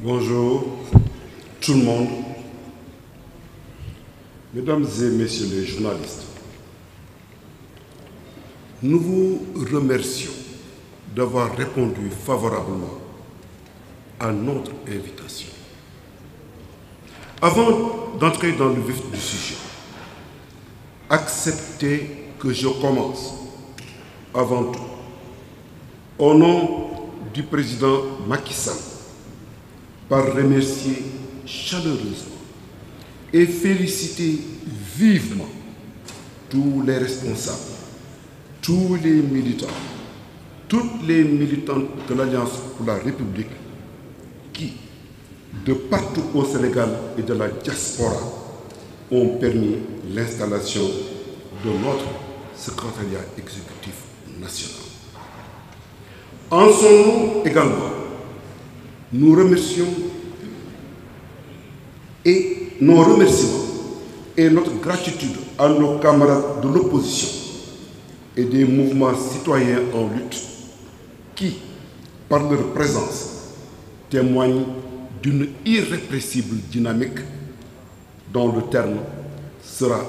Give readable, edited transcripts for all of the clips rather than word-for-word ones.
Bonjour tout le monde, mesdames et messieurs les journalistes. Nous vous remercions d'avoir répondu favorablement à notre invitation. Avant d'entrer dans le vif du sujet, acceptez que je commence avant tout, au nom du président Macky Sall, par remercier chaleureusement et féliciter vivement tous les responsables, tous les militants, toutes les militantes de l'Alliance pour la République qui, de partout au Sénégal et de la diaspora, ont permis l'installation de notre secrétariat exécutif national. En son nom également, nous remercions et nos remerciements et notre gratitude à nos camarades de l'opposition et des mouvements citoyens en lutte qui, par leur présence, témoignent d'une irrépressible dynamique dont le terme sera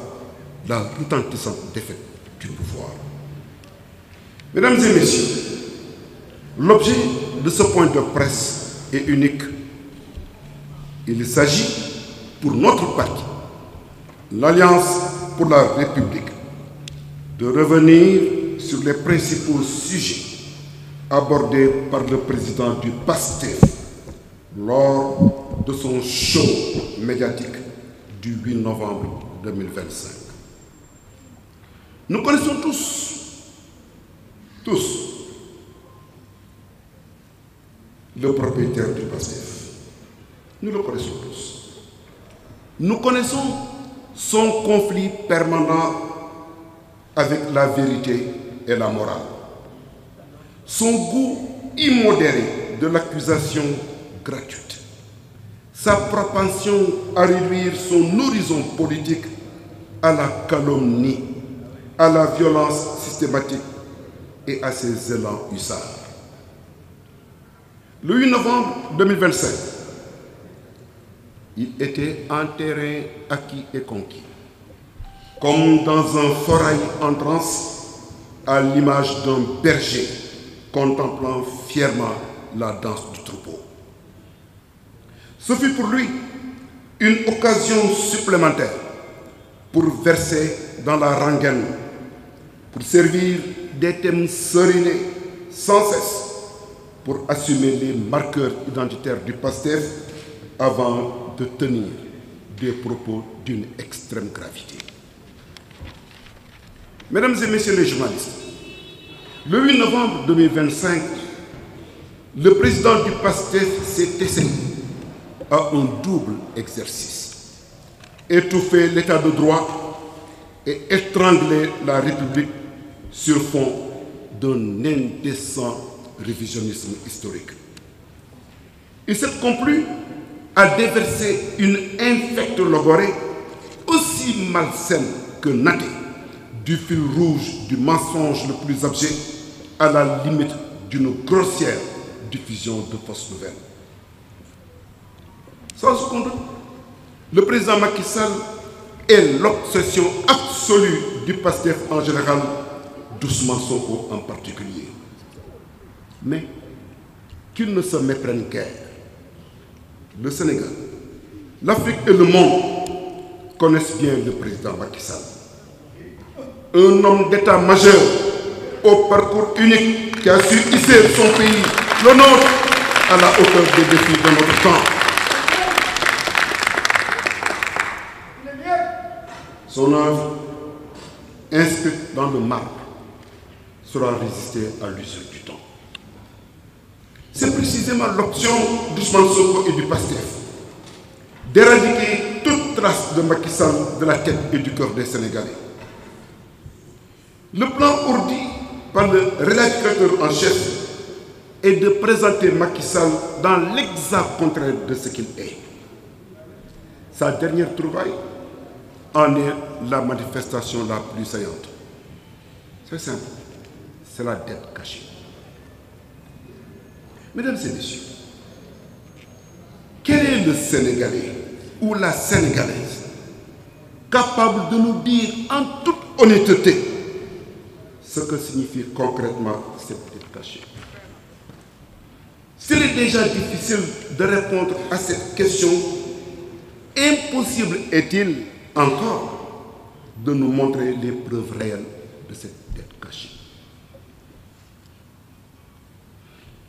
la retentissante défaite du pouvoir. Mesdames et messieurs, l'objet de ce point de presse est unique. Il s'agit pour notre parti, l'Alliance pour la République, de revenir sur les principaux sujets abordés par le président du PASTEF lors de son show médiatique du 8 novembre 2025. Nous connaissons tous, le propriétaire du PASTEF. Nous le connaissons tous. Nous connaissons son conflit permanent avec la vérité et la morale. Son goût immodéré de l'accusation gratuite. Sa propension à réduire son horizon politique à la calomnie, à la violence systématique et à ses élans hussards. Le 8 novembre 2025, il était en terrain acquis et conquis, comme dans un forail en transe, à l'image d'un berger contemplant fièrement la danse du troupeau. Ce fut pour lui une occasion supplémentaire pour verser dans la rengaine, pour servir des thèmes serinés sans cesse, pour assumer les marqueurs identitaires du PASTEF avant de tenir des propos d'une extrême gravité. Mesdames et messieurs les journalistes, le 8 novembre 2025, le président du PASTEF s'est essayé à un double exercice: étouffer l'état de droit et étrangler la République sur fond d'un indécent révisionnisme historique. Il s'est complu à déverser une infecte logorée aussi malsaine que natée du fil rouge du mensonge le plus abject, à la limite d'une grossière diffusion de fausses nouvelles. Sans aucun doute, le président Macky Sall est l'obsession absolue du PASTEF en général, d'Ousmane Sonko en particulier. Mais qu'il ne se méprenne guère. Le Sénégal, l'Afrique et le monde connaissent bien le président Macky Sall. Un homme d'État majeur au parcours unique qui a su hisser son pays, le nôtre, à la hauteur des défis de notre temps. Son œuvre, inscrite dans le marbre, saura résister à l'usure du temps. C'est précisément l'option d'Ousmane Sonko et du PASTEF d'éradiquer toute trace de Macky Sall de la tête et du cœur des Sénégalais. Le plan ourdi par le rédacteur en chef est de présenter Macky Sall dans l'exact contraire de ce qu'il est. Sa dernière trouvaille en est la manifestation la plus saillante. C'est simple, c'est la dette cachée. Mesdames et messieurs, est le Sénégalais ou la Sénégalaise capable de nous dire en toute honnêteté ce que signifie concrètement cette dette cachée? S'il est déjà difficile de répondre à cette question, impossible est-il encore de nous montrer les preuves réelles de cette dette cachée?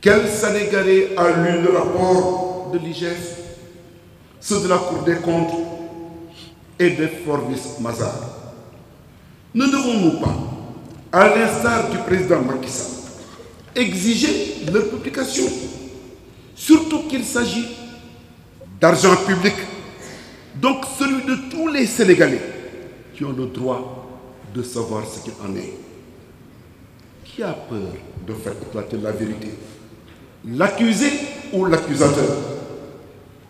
Quel Sénégalais a lu le rapport de l'IGF, ceux de la Cour des comptes et de Forbis Mazar? Ne devons-nous pas, à l'instar du président Macky Sall, exiger leur publication, surtout qu'il s'agit d'argent public, donc celui de tous les Sénégalais qui ont le droit de savoir ce qu'il en est? Qui a peur de faire éclater la vérité? L'accusé ou l'accusateur?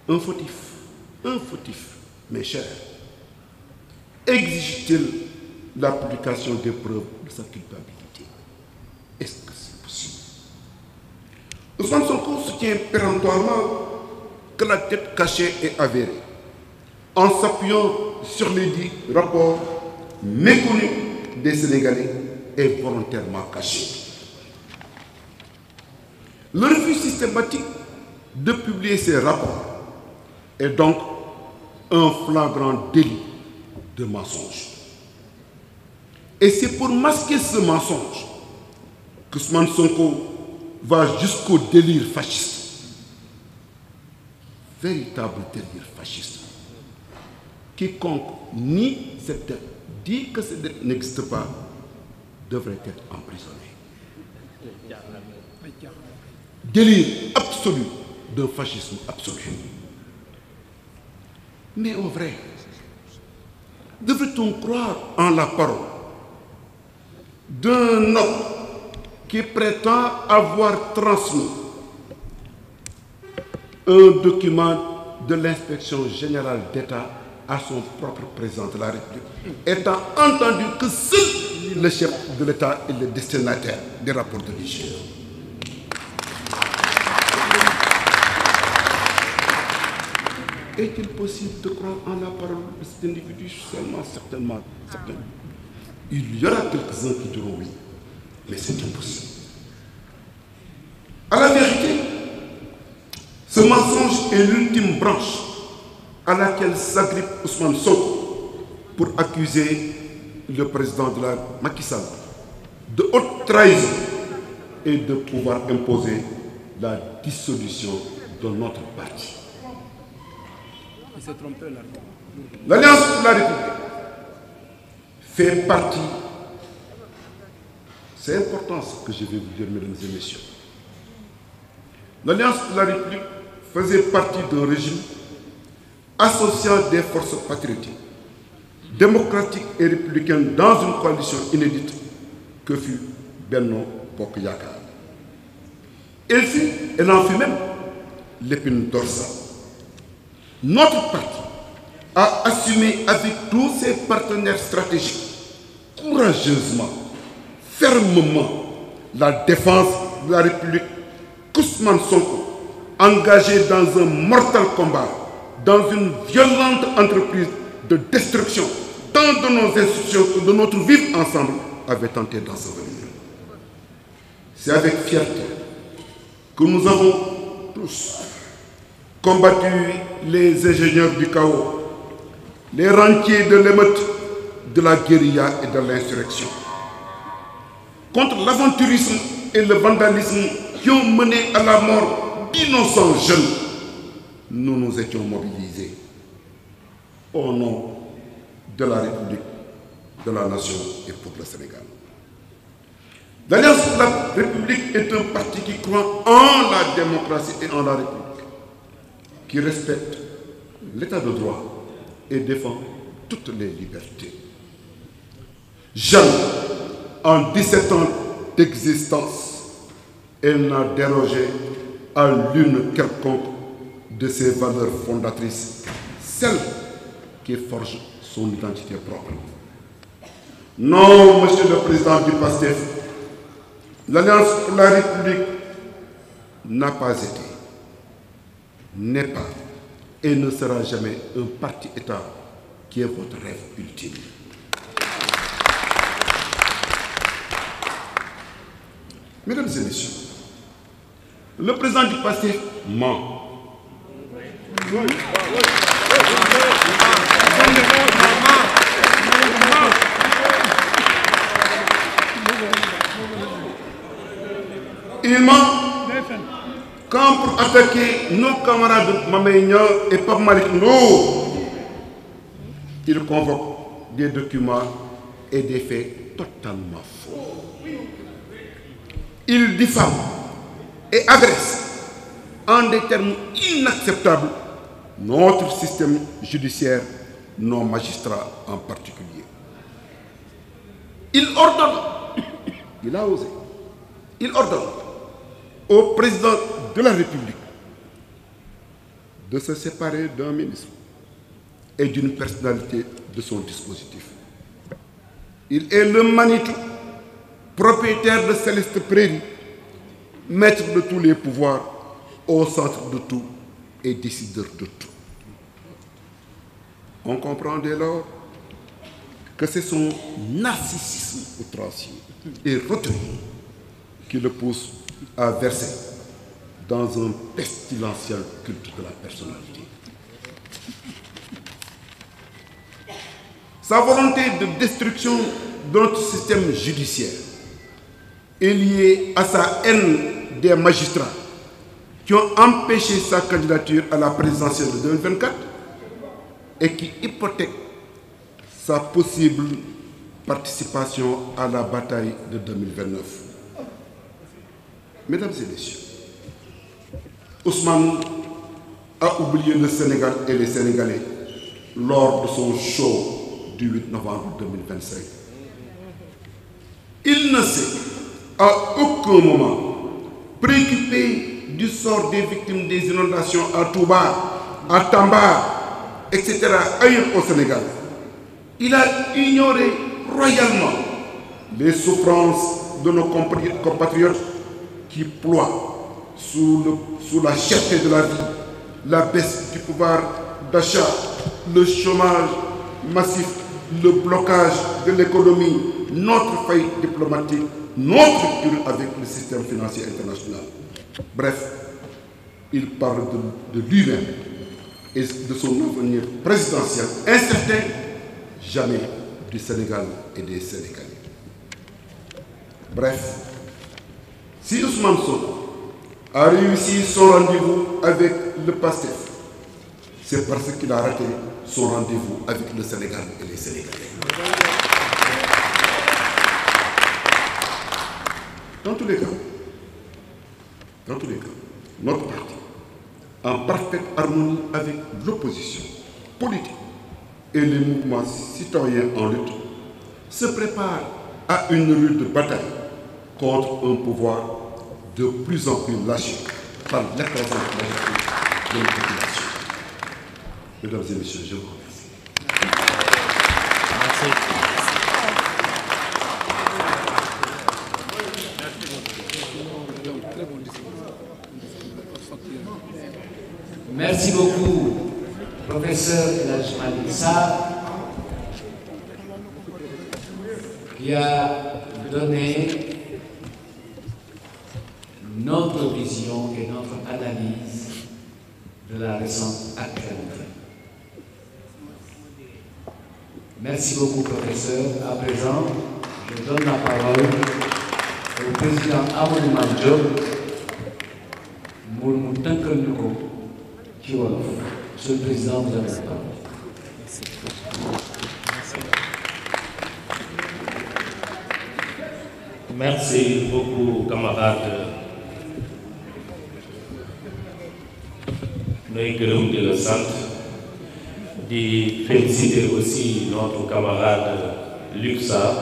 Un fautif, mes chers, exige-t-il la publication des preuves de sa culpabilité? Est-ce que c'est possible? Ousmane Sonko soutient péremptoirement que la dette cachée est avérée, en s'appuyant sur les dits rapports méconnus des Sénégalais et volontairement cachés. Le refus systématique de publier ces rapports est donc un flagrant délit de mensonge. Et c'est pour masquer ce mensonge qu'Ousmane Sonko va jusqu'au délire fasciste. Véritable délire fasciste. Quiconque nie cette dette, dit que cette dette n'existe pas, devrait être emprisonné. Délire absolu d'un fascisme absolu. Mais en vrai, devrait-on croire en la parole d'un homme qui prétend avoir transmis un document de l'inspection générale d'État à son propre président de la République, étant entendu que seul le chef de l'État est le destinataire des rapports de l'IGF? Est-il possible de croire en la parole de cet individu? Seulement, certainement. Il y aura quelques-uns qui diront oui, mais c'est impossible. À la vérité, ce mensonge est l'ultime branche à laquelle s'agrippe Ousmane Sonko pour accuser le président de la Macky Sall de haute trahison et de pouvoir imposer la dissolution de notre parti. L'Alliance pour la République fait partie, c'est important ce que je vais vous dire, mesdames et messieurs. L'Alliance pour la République faisait partie d'un régime associant des forces patriotiques, démocratiques et républicaines dans une coalition inédite que fut Benno Bokk Yakaar. Elle en fut même l'épine dorsale. Notre parti a assumé avec tous ses partenaires stratégiques, courageusement, fermement, la défense de la République qu'Ousmane Sonko, engagé dans un mortel combat, dans une violente entreprise de destruction, tant de nos institutions que de notre vivre ensemble, avait tenté d'ensevelir. C'est avec fierté que nous avons tous combattu les ingénieurs du chaos, les rentiers de l'émeute, de la guérilla et de l'insurrection, contre l'aventurisme et le vandalisme qui ont mené à la mort d'innocents jeunes. Nous nous étions mobilisés au nom de la République, de la nation et pour le Sénégal. L'Alliance pour la République est un parti qui croit en la démocratie et en la République, qui respecte l'état de droit et défend toutes les libertés. Jamais, en 17 ans d'existence, elle n'a dérogé à l'une quelconque de ses valeurs fondatrices, celles qui forgent son identité propre. Non, Monsieur le Président du PASTEF, l'Alliance pour la République n'a pas été, n'est pas et ne sera jamais un parti-État qui est votre rêve ultime. Mesdames et messieurs, le président du PASTEF ment. Il ment quand pour attaquer nos camarades Mamaïna et Pape Malick Ndour, il convoque des documents et des faits totalement faux. Il diffame et agresse en des termes inacceptables notre système judiciaire, nos magistrats en particulier. Il ordonne, il a osé, il ordonne au président de la République de se séparer d'un ministre et d'une personnalité de son dispositif. Il est le Manitou, propriétaire de Céleste Prairie, maître de tous les pouvoirs, au centre de tout et décideur de tout. On comprend dès lors que c'est son narcissisme outrancier et retenu qui le pousse à verser dans un pestilentiel culte de la personnalité. Sa volonté de destruction de notre système judiciaire est liée à sa haine des magistrats qui ont empêché sa candidature à la présidentielle de 2024 et qui hypothèquent sa possible participation à la bataille de 2029. Mesdames et messieurs, Ousmane a oublié le Sénégal et les Sénégalais lors de son show du 8 novembre 2025. Il ne s'est à aucun moment préoccupé du sort des victimes des inondations à Touba, à Tamba, etc., ailleurs au Sénégal. Il a ignoré royalement les souffrances de nos compatriotes qui ploient sous la cherté de la vie, la baisse du pouvoir d'achat, le chômage massif, le blocage de l'économie, notre faillite diplomatique, notre rupture avec le système financier international. Bref, il parle de lui-même et de son avenir présidentiel incertain, jamais du Sénégal et des Sénégalais. Bref, si Ousmane Sonko a réussi son rendez-vous avec le PASTEF, c'est parce qu'il a raté son rendez-vous avec le Sénégal et les Sénégalais. Dans tous les cas, notre parti, en parfaite harmonie avec l'opposition politique et les mouvements citoyens en lutte, se prépare à une rude bataille contre un pouvoir de plus en plus lâché par l'écrasante majorité de la population. Mesdames et messieurs, je vous remercie. Merci beaucoup, professeur Elhadji Malick Sarr, qui a donné notre vision et notre analyse de la récente actualité. Merci beaucoup, professeur. À présent, je donne la parole au président Amadou Mame Diop pour mu tënkal ñu ko ci wolof. Monsieur le Président, vous avez la parole. Merci beaucoup, camarades. Nous gërëm di la sant di féliciter aussi notre camarade Luc Sarr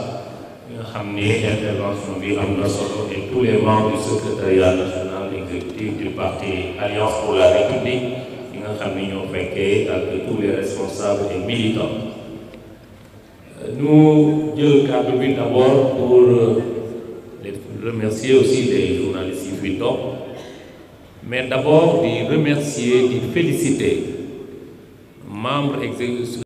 nga xam ni intervention bi am na solo et tous les membres du secrétariat national exécutif du parti Alliance pour la République yi nga xam ni ñoo fekkee ak tous les responsables et militants. Nous jël kàddu bi d'abord pour remercier aussi les journalistes yi fi toog, mais d'abord de remercier, de féliciter membre exécutif